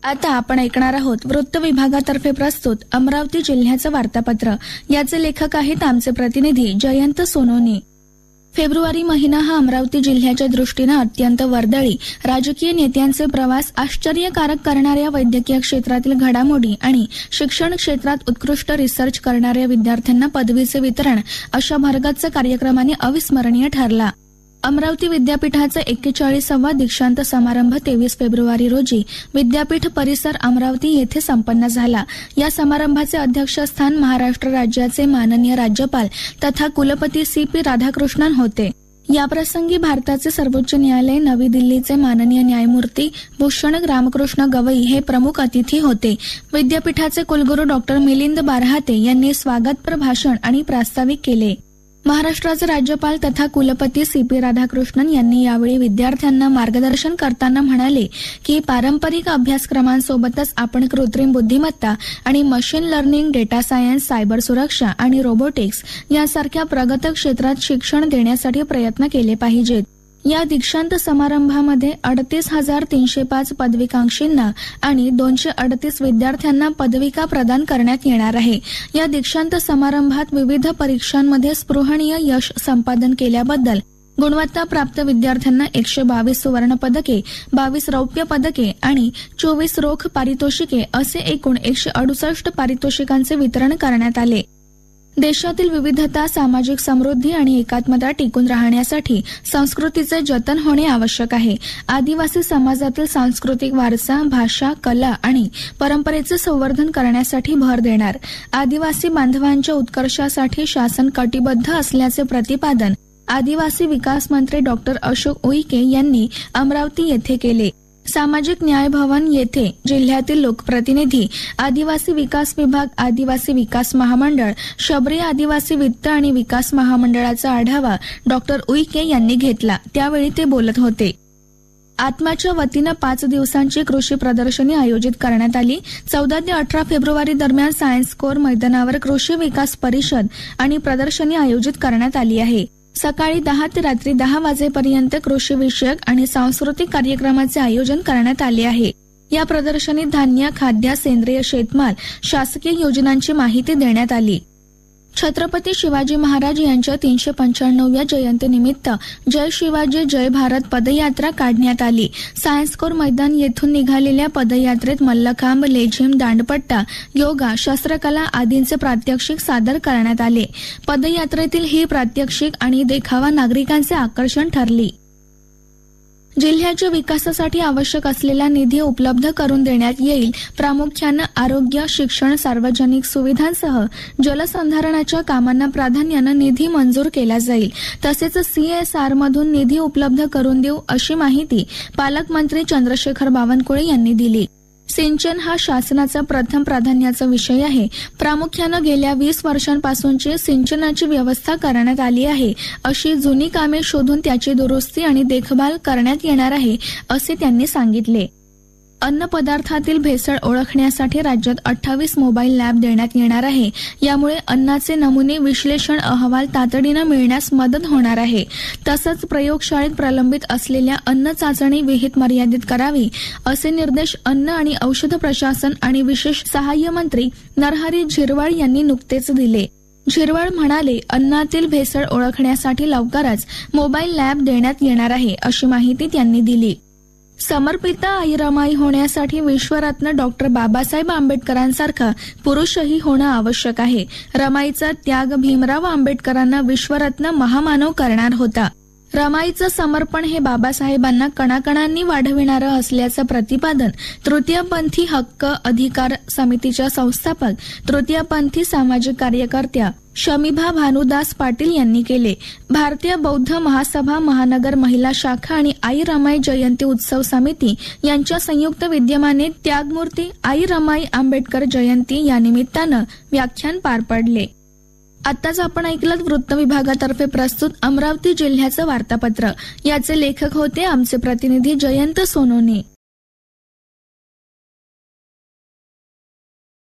आता आपण ऐकणार आहोत वृत्त विभागातर्फे प्रस्तुत अमरावती जिल्ह्याचं वार्तापत्र. याचे लेखक आहेत आमचे प्रतिनिधी जयंत सोनोनी. फेब्रुवारी महिना हा अमरावती जिल्ह्याच्या दृष्टीनं अत्यंत वर्दळी, राजकीय नेत्यांचे प्रवास, आश्चर्यकारक करणाऱ्या वैद्यकीय क्षेत्रातील घडामोडी आणि शिक्षण क्षेत्रात उत्कृष्ट रिसर्च करणाऱ्या विद्यार्थ्यांना पदवीचे वितरण अशा भरगच्च कार्यक्रमाने अविस्मरणीय ठरला. अमरावती विद्यापीठाचा 41वा दीक्षांत समारंभ 23 फेब्रुवारी रोजी विद्यापीठ परिसर अमरावती येथे संपन्न झाला. या समारंभाचे अध्यक्षस्थान महाराष्ट्र राज्याचे माननीय राज्यपाल तथा कुलपती CP राधाकृष्णन होते. याप्रसंगी भारताचे सर्वोच्च न्यायालय नवी दिल्लीचे माननीय न्यायमूर्ती भूषण रामकृष्ण गवई हे प्रमुख अतिथी होते. विद्यापीठाचे कुलगुरू डॉ. मिलिंद बारहाते यांनी स्वागतपर भाषण आणि प्रास्ताविक केले. महाराष्ट्राचे राज्यपाल तथा कुलपती CP राधाकृष्णन यांनी यावेळी विद्यार्थ्यांना मार्गदर्शन करताना म्हणाले की पारंपरिक अभ्यासक्रमांसोबतच आपण कृत्रिम बुद्धिमत्ता आणि machine learning, data science, cyber सुरक्षा आणि रोबोटिक्स यासारख्या प्रगत क्षेत्रात शिक्षण देण्यासाठी प्रयत्न केले पाहिजेत. या दीक्षांत समारंभामध्ये 38,305 पदविकांक्षींना आणि 238 विद्यार्थ्यांना पदविका प्रदान करण्यात येणार आहे. या दीक्षांत समारंभात विविध परीक्षांमध्ये स्पृहणीय यश संपादन केल्याबद्दल गुणवत्ता प्राप्त विद्यार्थ्यांना 122 सुवर्ण पदके, 22 रौप्य पदके आणि 24 रोख पारितोषिके असे एकूण 168 पारितोषिकांचे वितरण करण्यात आले. देशातील विविधता, सामाजिक समृद्धी आणि एकात्मता टिकून राहण्यासाठी संस्कृतीचे जतन होणे आवश्यक आहे. आदिवासी समाजातील सांस्कृतिक वारसा, भाषा, कला आणि परंपरेचे संवर्धन करण्यासाठी भर देणार. आदिवासी बांधवांच्या उत्कर्षासाठी शासन कटिबद्ध असल्याचे प्रतिपादन आदिवासी विकास मंत्री डॉ. अशोक उईके यांनी अमरावती येथे केले. सामाजिक न्याय भवन येथे जिल्ह्यातील लोकप्रतिनिधी, आदिवासी विकास विभाग, आदिवासी विकास महामंडळ, शबरी आदिवासी वित्त आणि विकास महामंडळाचा आढावा डॉ. उईके यांनी घेतला. त्यावेळी ते बोलत होते. आत्माच्या वतीनं 5 दिवसांची कृषी प्रदर्शनी आयोजित करण्यात आली. 14 ते 18 फेब्रुवारी दरम्यान सायन्स कोर मैदानावर कृषी विकास परिषद आणि प्रदर्शनी आयोजित करण्यात आली आहे. सकाळी 10 ते रात्री 10 वाजेपर्यंत कृषी विषयक आणि सांस्कृतिक कार्यक्रमाचे आयोजन करण्यात आले आहे. या प्रदर्शनीत धान्य, खाद्य, सेंद्रिय शेतमाल, शासकीय योजनांची माहिती देण्यात आली. छत्रपती शिवाजी महाराज यांच्या 395व्या जयंतीनिमित्त जय शिवाजी जय भारत पदयात्रा काढण्यात आली. सायन्स कोर मैदान येथून निघालेल्या पदयात्रेत मल्लखांब, लेझिम, दांडपट्टा, योगा, शस्त्रकला आदींचे प्रात्यक्षिक सादर करण्यात आले. पदयात्रेतील ही प्रात्यक्षिक आणि देखावा नागरिकांचे आकर्षण ठरली. जिल्ह्याच्या विकासासाठी आवश्यक असलेला निधी उपलब्ध करून देण्यात येईल. प्रामुख्यानं आरोग्य, शिक्षण, सार्वजनिक सुविधांसह जलसंधारणाच्या कामांना प्राधान्यानं निधी मंजूर केला जाईल. तसेच CSR मधून निधी उपलब्ध करून देऊ अशी माहिती पालकमंत्री चंद्रशेखर बावनकुळे यांनी दिली. सिंचन हा शासनाचा प्रथम प्राधान्याचा विषय आहे. प्रामुख्यानं गेल्या 20 वर्षांपासूनची सिंचनाची व्यवस्था करण्यात आली आहे. अशी जुनी कामे शोधून त्याची दुरुस्ती आणि देखभाल करण्यात येणार आहे, असे त्यांनी सांगितले. अन्न पदार्थातील भेसळ ओळखण्यासाठी राज्यात 28 मोबाईल लॅब देण्यात येणार आहे. यामुळे अन्नाचे नमुने विश्लेषण अहवाल तातडीनं मिळण्यास मदत होणार आहे. तसंच प्रयोगशाळेत प्रलंबित असलेल्या अन्न चाचणी विहित मर्यादित करावी, असे निर्देश अन्न आणि औषध प्रशासन आणि विशेष सहाय्य मंत्री नरहरी झिरवाळ यांनी नुकतेच दिले. झिरवाळ म्हणाले, अन्नातील भेसळ ओळखण्यासाठी लवकरच मोबाईल लॅब देण्यात येणार आहे, अशी माहिती त्यांनी दिली. समर्पित आई रमाई होण्यासाठी विश्वरत्न डॉ. बाबासाहेब आंबेडकरांसारखा पुरुषही होणं आवश्यक आहे. रमाईचा त्याग भीमराव आंबेडकरांना विश्वरत्न महामानव करणार होता. रमाईचं समर्पण हे बाबासाहेबांना कणाकणांनी वाढविणारं असल्याचं प्रतिपादन तृतीयपंथी हक्क अधिकार समितीच्या संस्थापक, तृतीयपंथी सामाजिक कार्यकर्त्या शमिभा भानुदास पाटील यांनी केले. भारतीय बौद्ध महासभा, महानगर महिला शाखा आणि आई रमाई जयंती उत्सव समिती यांच्या संयुक्त विद्यमाने त्यागमूर्ती आई रमाई आंबेडकर जयंती या निमित्तानं व्याख्यान पार पडले. आताच आपण ऐकलं वृत्त विभागातर्फे प्रस्तुत अमरावती जिल्ह्याचं वार्तापत्र. याचे लेखक होते आमचे प्रतिनिधी जयंत सोनोनी.